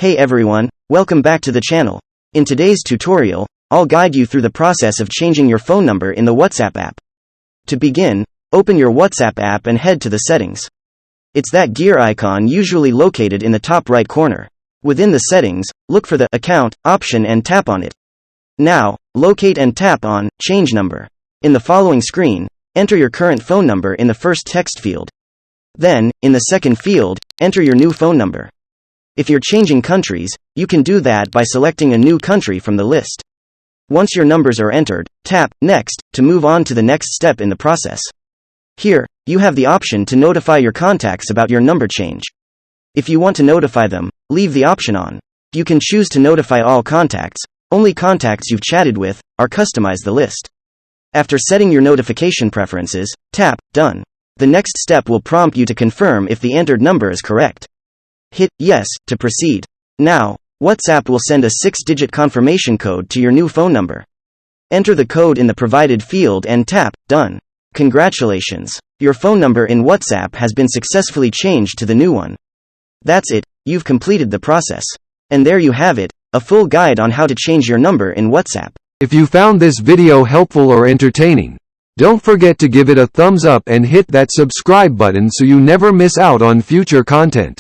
Hey everyone, welcome back to the channel. In today's tutorial, I'll guide you through the process of changing your phone number in the WhatsApp app. To begin, open your WhatsApp app and head to the settings. It's that gear icon usually located in the top right corner. Within the settings, look for the Account option and tap on it. Now, locate and tap on Change Number. In the following screen, enter your current phone number in the first text field. Then, in the second field, enter your new phone number. If you're changing countries, you can do that by selecting a new country from the list. Once your numbers are entered, tap Next to move on to the next step in the process. Here, you have the option to notify your contacts about your number change. If you want to notify them, leave the option on. You can choose to notify all contacts. Only contacts you've chatted with, or customize the list. After setting your notification preferences, tap Done. The next step will prompt you to confirm if the entered number is correct. Hit Yes to proceed. Now, WhatsApp will send a 6-digit confirmation code to your new phone number. Enter the code in the provided field and tap Done. Congratulations! Your phone number in WhatsApp has been successfully changed to the new one. That's it, you've completed the process. And there you have it, a full guide on how to change your number in WhatsApp. If you found this video helpful or entertaining, don't forget to give it a thumbs up and hit that subscribe button so you never miss out on future content.